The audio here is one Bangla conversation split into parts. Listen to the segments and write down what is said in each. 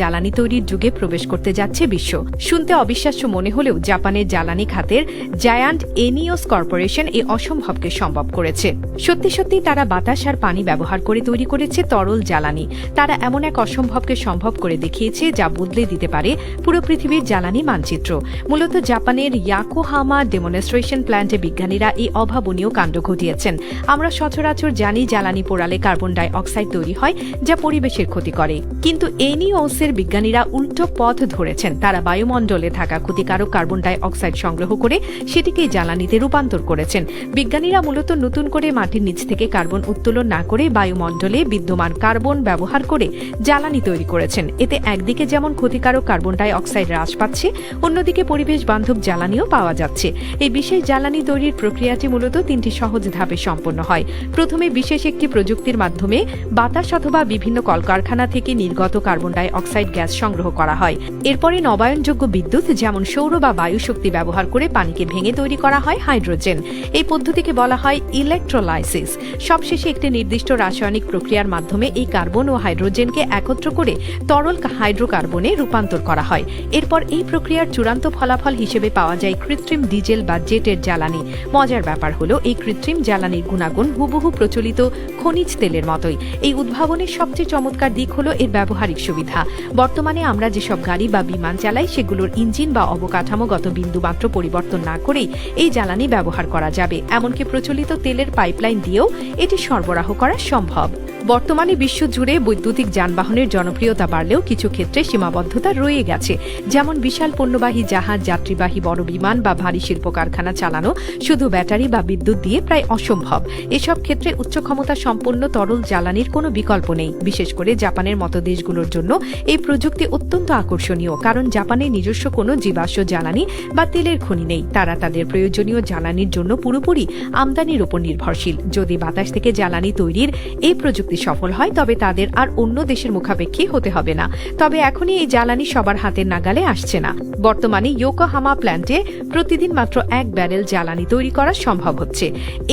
জ্বালানি তৈরির যুগে প্রবেশ করতে যাচ্ছে বিশ্ব। শুনতে অবিশ্বাস্য মনে হলেও জাপানের জ্বালানি খাতের জায়ান্ট এনিওস কর্পোরেশন এই অসম্ভবকে সম্ভব করেছে। সত্যি সত্যি তারা বাতাস আর পানি ব্যবহার করে তৈরি করেছে তরল জ্বালানি। তারা এমন এক অসম্ভবকে সম্ভব করে দেখিয়েছে যা বদলে দিতে পারে পুরো পৃথিবীর জ্বালানি মানচিত্র। মূলত জাপানের ইয়াকোহামা ডেমনস্ট্রেশন প্ল্যান্টে বিজ্ঞানীরা এই অভাবনীয় কাণ্ড ঘটিয়েছেন। আমরা সচরাচর জানি জ্বালানি পোড়ালে কার্বন ডাই অক্সাইড তৈরি হয়, যা পরিবেশের ক্ষতি করে। কিন্তু এনিওসের বিজ্ঞানীরা উল্টো পথ ধরেছেন। তারা বায়ুমণ্ডলে থাকা ক্ষতিকারক কার্বন ডাই অক্সাইড সংগ্রহ করে সেটিকে জ্বালানিতে রূপান্তর করেছেন। বিজ্ঞানীরা মূলত নতুন করে মাটির নিচ থেকে কার্বন উত্তোলন না করে বায়ুমণ্ডলে বিদ্যমান কার্বন ব্যবহার করে জ্বালানি তৈরি করেছেন। এতে একদিকে যেমন ক্ষতিকারক কার্বন ডাই অক্সাইড হ্রাস পাচ্ছে, অন্যদিকে পরিবেশ বান্ধব জ্বালানিও পাওয়া যাচ্ছে। এই বিশেষ জ্বালানি তৈরির প্রক্রিয়াটি মূলত 3টি সহজ ধাপে সম্পন্ন হয়। প্রথমে বিশেষ একটি প্রযুক্তির মাধ্যমে বাতাস অথবা বিভিন্ন কলকারখানা থেকে নির্গত কার্বন ডাই অক্সাইড গ্যাস সংগ্রহ করা হয়। এরপরে নবায়নযোগ্য বিদ্যুৎ যেমন সৌর বা বায়ু শক্তি ব্যবহার করে পানিকে ভেঙে তৈরি করা হয় হাইড্রোজেন। এই পদ্ধতিকে বলা হয় ইলেকট্রোলাইসিস। সবশেষে একটি নির্দিষ্ট রাসায়নিক প্রক্রিয়ার মাধ্যমে এই কার্বন ও হাইড্রোজেনকে একত্র করে তরল হাইড্রোকার্বনে রূপান্তর করা হয়। এরপর এই প্রক্রিয়ার চূড়ান্ত ফলাফল হিসেবে পাওয়া যায় কৃত্রিম ডিজেল বা জেটের জ্বালানি। মজার ব্যাপার হলো এই কৃত্রিম জ্বালানির গুণাগুণ হুবহু প্রচলিত খনিজ তেলের মতোই। এই উদ্ভাবনের সবচেয়ে চমৎকার দিক হলো এর ব্যবহারিক সুবিধা। বর্তমানে আমরা যেসব গাড়ি বা বিমান চালাই সেগুলোর ইঞ্জিন বা অবকাঠামোগত বিন্দুমাত্র পরিবর্তন না করেই এই জ্বালানি ব্যবহার করা যাবে। এমনকি প্রচলিত তেলের পাইপলাইন দিয়েও এটি সরবরাহ করা সম্ভব। বর্তমানে বিশ্বজুড়ে বৈদ্যুতিক যানবাহনের জনপ্রিয়তা বাড়লেও কিছু ক্ষেত্রে সীমাবদ্ধতা রয়ে গেছে। যেমন বিশাল পণ্যবাহী জাহাজ, যাত্রীবাহী বড় বিমান বা ভারী শিল্প কারখানা চালানো শুধু ব্যাটারি বা বিদ্যুৎ দিয়ে প্রায় অসম্ভব। এসব ক্ষেত্রে উচ্চ ক্ষমতা সম্পন্ন তরল জ্বালানির কোনো বিকল্প নেই। বিশেষ করে জাপানের মতো দেশগুলোর জন্য এই প্রযুক্তি অত্যন্ত আকর্ষণীয়, কারণ জাপানের নিজস্ব কোনো জীবাশ্ম জ্বালানি বা তেলের খনি নেই। তারা তাদের প্রয়োজনীয় জ্বালানির জন্য পুরোপুরি আমদানির উপর নির্ভরশীল। যদি বাতাস থেকে জ্বালানি তৈরির এই প্রযুক্তি সফল হয় তবে তাদের আর অন্য দেশের মুখাপেক্ষী হতে হবে না। তবে এখনই এই জ্বালানি সবার হাতের নাগালে আসছে না। বর্তমানে ইয়োকোহামা প্ল্যান্টে প্রতিদিন মাত্র 1 ব্যারেল জ্বালানি তৈরি করা সম্ভব হচ্ছে।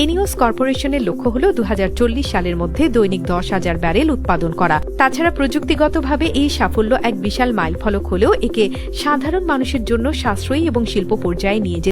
এনিওস কর্পোরেশনের লক্ষ্য হল 2040 সালের মধ্যে দৈনিক 10,000 ব্যারেল উৎপাদন করা। তাছাড়া প্রযুক্তিগতভাবে এই সাফল্য এক বিশাল মাইলফলক হলেও একে সাধারণ মানুষের জন্য সাশ্রয়ী এবং শিল্প পর্যায়ে নিয়ে যেতে